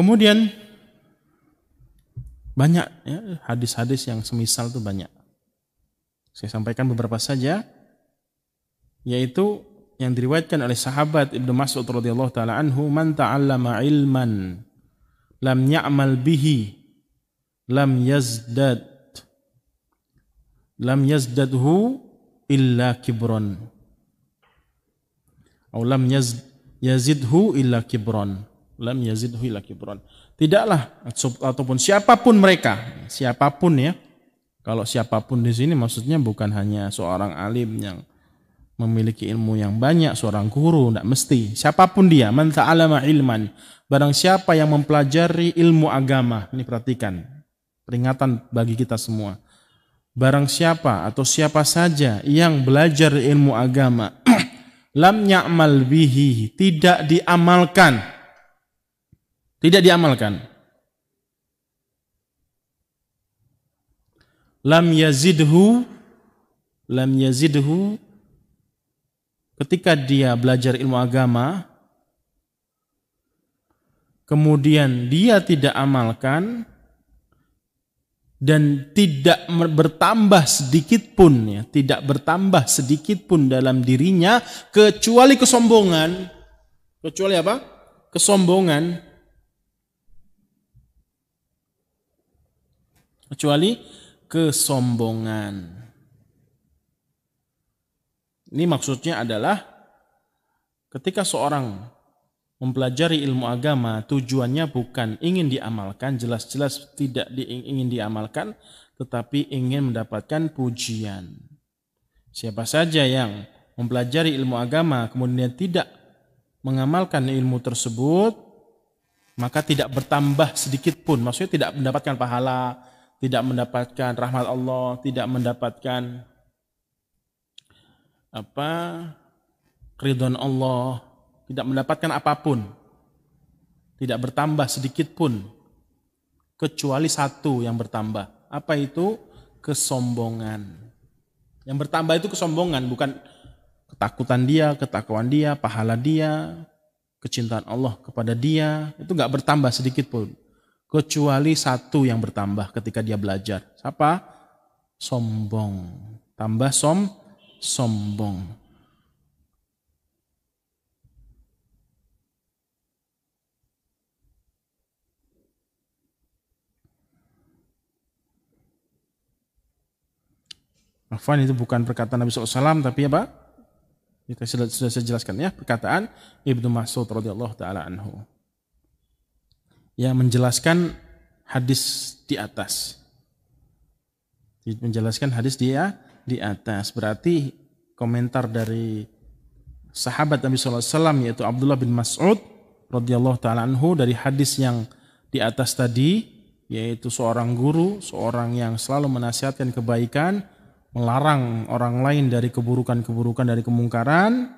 Kemudian banyak ya, hadis-hadis yang semisal itu banyak. Saya sampaikan beberapa saja, yaitu yang diriwayatkan oleh sahabat Ibnu Mas'ud radhiyallahu taala anhu, man ta'allama ilman lam ya'mal bihi lam yazdadhu illa kibron atau lam yazidhu illa kibron. Tidaklah, ataupun siapapun mereka, siapapun ya. Kalau siapapun di sini maksudnya bukan hanya seorang alim yang memiliki ilmu yang banyak, seorang guru, tidak mesti. Siapapun dia, man ta'allama ilman, barang siapa yang mempelajari ilmu agama. Ini perhatikan, peringatan bagi kita semua. Barang siapa atau siapa saja yang belajar ilmu agama, lam ya'mal bihi, tidak diamalkan. Lam yazidhu, ketika dia belajar ilmu agama, kemudian dia tidak amalkan dan tidak bertambah sedikit pun, ya, tidak bertambah sedikit pun dalam dirinya kecuali kesombongan. Kecuali apa? Kesombongan. Ini maksudnya adalah ketika seorang mempelajari ilmu agama, tujuannya bukan ingin diamalkan, jelas-jelas tidak ingin diamalkan, tetapi ingin mendapatkan pujian. Siapa saja yang mempelajari ilmu agama kemudian tidak mengamalkan ilmu tersebut, maka tidak bertambah sedikit pun, maksudnya tidak mendapatkan pahala, tidak mendapatkan rahmat Allah, tidak mendapatkan keridhaan Allah, tidak mendapatkan apapun, tidak bertambah sedikit pun, kecuali satu yang bertambah. Apa itu? Kesombongan. Yang bertambah itu kesombongan, bukan ketakutan dia, ketakwaan dia, pahala dia, kecintaan Allah kepada dia, itu nggak bertambah sedikit pun. Kecuali satu yang bertambah ketika dia belajar. Apa? Sombong. Tambah sombong. Afwan, itu bukan perkataan Nabi SAW, tapi apa? Kita sudah saya jelaskan ya, perkataan Ibnu Mas'ud radhiyallahu taala anhu yang menjelaskan hadis di atas. Menjelaskan hadis dia di atas. Berarti komentar dari sahabat Nabi SAW yaitu Abdullah bin Mas'ud radhiyallahu taala anhu dari hadis yang di atas tadi, yaitu seorang guru, seorang yang selalu menasihatkan kebaikan, melarang orang lain dari keburukan-keburukan, dari kemungkaran,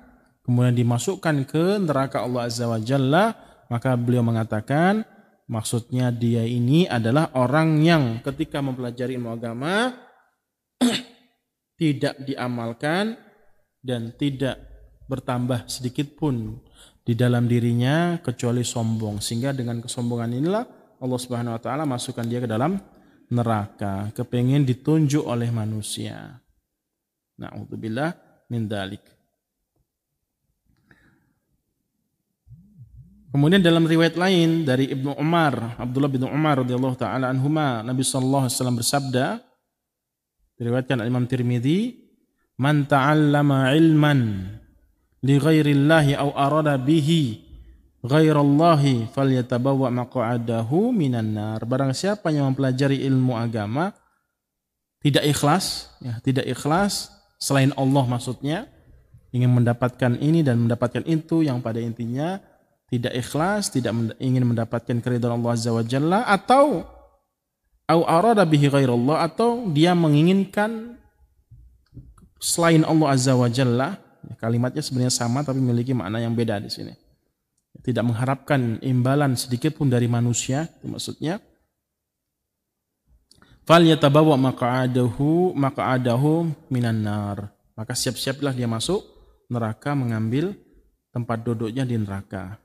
kemudian dimasukkan ke neraka Allah Azza wa Jalla, maka beliau mengatakan maksudnya dia ini adalah orang yang ketika mempelajari ilmu agama tidak diamalkan dan tidak bertambah sedikit pun di dalam dirinya kecuali sombong, sehingga dengan kesombongan inilah Allah Subhanahu wa taala masukkan dia ke dalam neraka, kepengin ditunjuk oleh manusia. Na'udzubillah min dzalik. Kemudian dalam riwayat lain dari Ibnu Umar, Abdullah bin Umar radhiyallahu taala anhuma, Nabi sallallahu alaihi wasallam bersabda, diriwayatkan oleh Imam Tirmidzi, "Man ta'allama ilman li ghairillahi aw arada bihi ghairallahi falyatabawwa maq'adahu minan nar." Barang siapa yang mempelajari ilmu agama tidak ikhlas, ya, tidak ikhlas selain Allah, maksudnya ingin mendapatkan ini dan mendapatkan itu, yang pada intinya tidak ikhlas, tidak ingin mendapatkan keridhaan Allah Azza wa Jalla, atau au arada bihi ghairallah, atau dia menginginkan selain Allah Azza wa Jalla. Kalimatnya sebenarnya sama tapi memiliki makna yang beda di sini. Tidak mengharapkan imbalan sedikit pun dari manusia, itu maksudnya. Falyatabawwa maq'adahu minan nar. Maka siap-siaplah dia masuk neraka, mengambil tempat duduknya di neraka.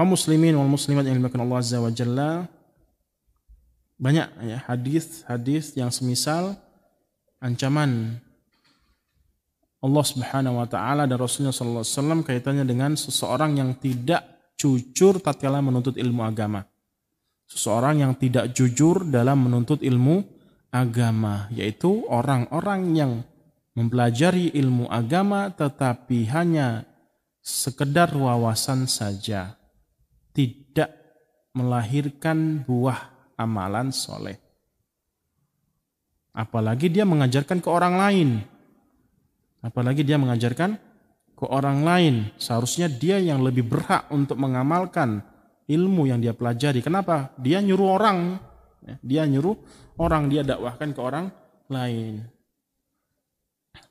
Kaum muslimin wal muslimat yang dimuliakan Allah Azza wa Jalla, banyak ya hadis-hadis yang semisal ancaman Allah Subhanahu wa taala dan Rasulnya sallallahu alaihi wasallam kaitannya dengan seseorang yang tidak jujur tatkala menuntut ilmu agama. Seseorang yang tidak jujur dalam menuntut ilmu agama, yaitu orang-orang yang mempelajari ilmu agama tetapi hanya sekedar wawasan saja, tidak melahirkan buah amalan soleh. Apalagi dia mengajarkan ke orang lain. Seharusnya dia yang lebih berhak untuk mengamalkan ilmu yang dia pelajari. Kenapa? Dia nyuruh orang, dia dakwahkan ke orang lain.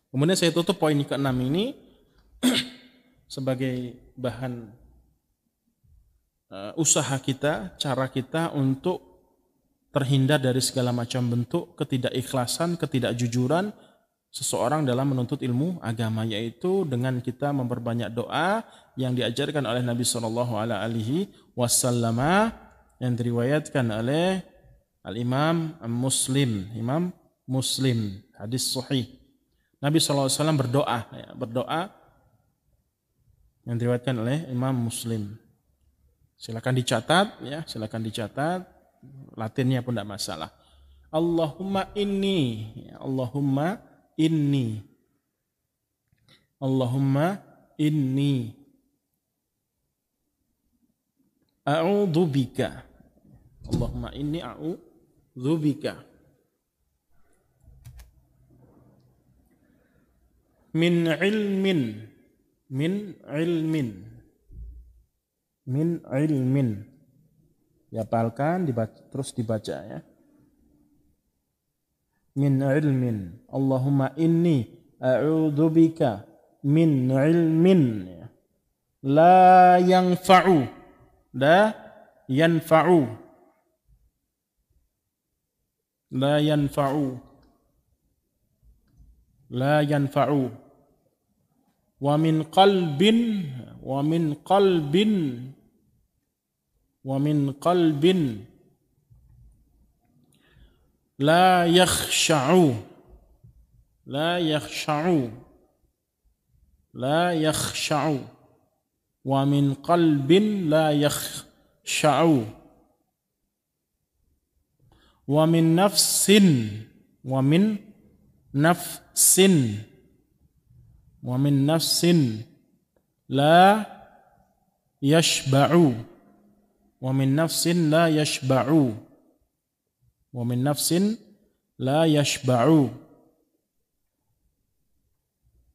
Kemudian saya tutup poin ke-6 ini sebagai bahan usaha kita, cara kita untuk terhindar dari segala macam bentuk ketidakikhlasan, ketidakjujuran seseorang dalam menuntut ilmu agama, yaitu dengan kita memperbanyak doa yang diajarkan oleh Nabi Shallallahu Alaihi Wasallam yang diriwayatkan oleh Imam Muslim, hadis sahih. Nabi Shallallahu Alaihi Wasallam berdoa yang diriwayatkan oleh Imam Muslim. Silakan dicatat, Latinnya pun tidak masalah. Allahumma inni a'udzubika. Allahumma inni a'udzubika min ilmin. Dihafalkan, terus dibaca ya. Min ilmin. Allahumma inni a'udzubika min ilmin la yanfa'u wa min qalbin la yakhsha'u wa min qalbin la yakhsha'u wa min nafsin la yashba'u wa min nafsin la yashba'u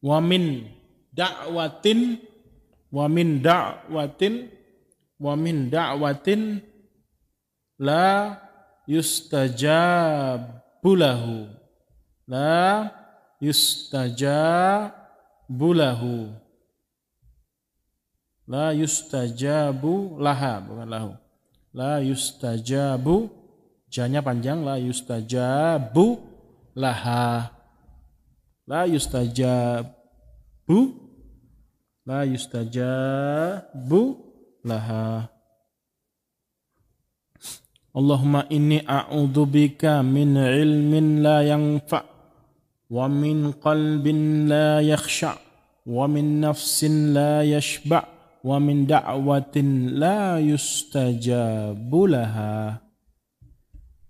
wa min da'watin la yustajabu lahu la yustajabu laha, bukan lahu. La yustajabu, janya panjang, la yustajabu laha. La yustajabu laha. Allahumma inni a'udzubika min ilmin la yanfa' wa min qalbin la yakhsha' wa min nafsin la yashba' wa min da'watin la yustajabu laha.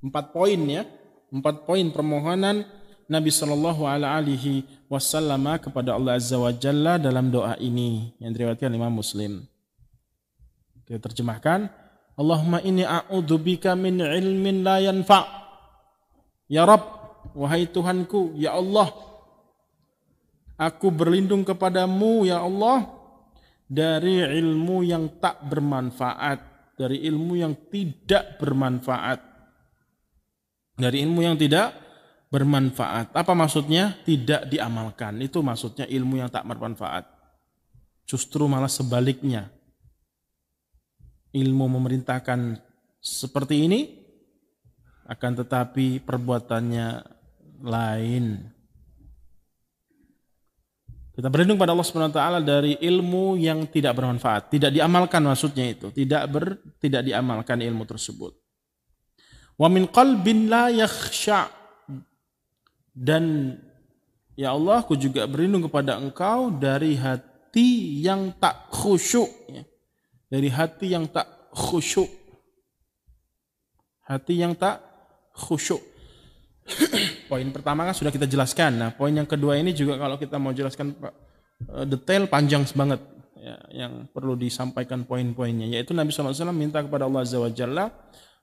4 poin ya. 4 poin permohonan Nabi Shallallahu Alaihi Wasallam kepada Allah Azza wa Jalla dalam doa ini yang diriwayatkan Imam Muslim. Kita terjemahkan, Allahumma inni a'udzubika min ilmin la yanfa'. Ya Rabb, wahai Tuhanku, ya Allah, aku berlindung kepadamu ya Allah dari ilmu yang tak bermanfaat, dari ilmu yang tidak bermanfaat. Dari ilmu yang tidak bermanfaat. Apa maksudnya? Tidak diamalkan. Itu maksudnya ilmu yang tak bermanfaat. Justru malah sebaliknya. Ilmu memerintahkan seperti ini, akan tetapi perbuatannya lain. Kita berlindung pada Allah Subhanahu wa taala dari ilmu yang tidak bermanfaat, tidak diamalkan, maksudnya itu, tidak diamalkan ilmu tersebut. Wa min qalbin la yakhsha, dan ya Allah, aku juga berlindung kepada Engkau dari hati yang tak khusyuk, ya. Dari hati yang tak khusyuk. Hati yang tak khusyuk. Poin pertama kan sudah kita jelaskan. Nah, poin yang kedua ini juga kalau kita mau jelaskan detail panjang banget, ya, yang perlu disampaikan poin-poinnya, yaitu Nabi SAW minta kepada Allah Azza wa Jalla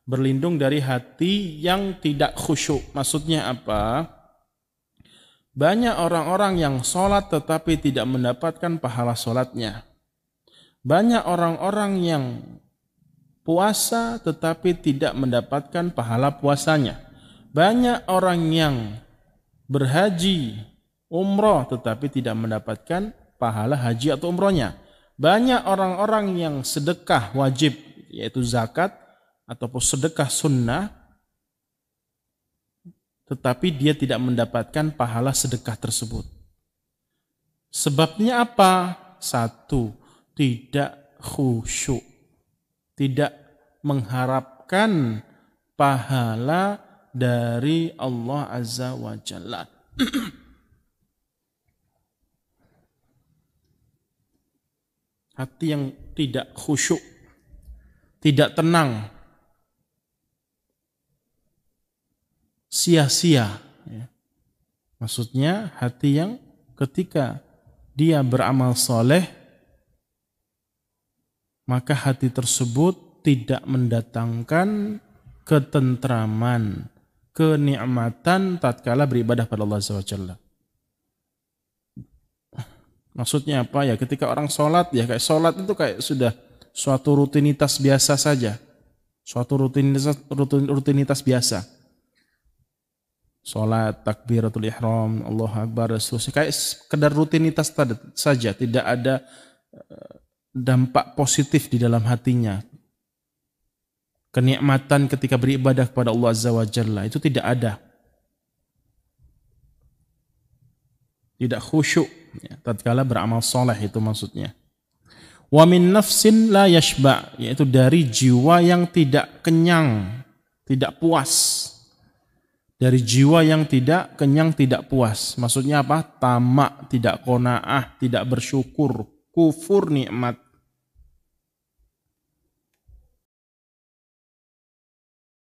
berlindung dari hati yang tidak khusyuk. Maksudnya apa? Banyak orang-orang yang sholat tetapi tidak mendapatkan pahala sholatnya. Banyak orang-orang yang puasa tetapi tidak mendapatkan pahala puasanya. Banyak orang yang berhaji, umroh, tetapi tidak mendapatkan pahala haji atau umrohnya. Banyak orang-orang yang sedekah wajib, yaitu zakat, ataupun sedekah sunnah, tetapi dia tidak mendapatkan pahala sedekah tersebut. Sebabnya apa? Satu, tidak khusyuk. Tidak mengharapkan pahala dari Allah Azza wa Jalla. Hati yang tidak khusyuk, tidak tenang, sia-sia. Maksudnya hati yang ketika dia beramal soleh, maka hati tersebut tidak mendatangkan ketentraman, kenikmatan tatkala beribadah pada Allah Azza wa Jalla. Maksudnya apa ya? Ketika orang sholat, ya kayak sholat itu kayak sudah suatu rutinitas biasa saja, suatu rutinitas biasa. Sholat, takbiratul ihram, Allahu Akbar, dan seterusnya, kayak sekedar rutinitas saja, tidak ada dampak positif di dalam hatinya. Kenikmatan ketika beribadah kepada Allah Azza wa Jalla itu tidak ada. Tidak khusyuk, ya, tatkala beramal soleh, itu maksudnya. Wa min nafsin la yashba, yaitu dari jiwa yang tidak kenyang, tidak puas. Dari jiwa yang tidak kenyang, tidak puas. Maksudnya apa? Tamak, tidak qanaah, tidak bersyukur, kufur nikmat.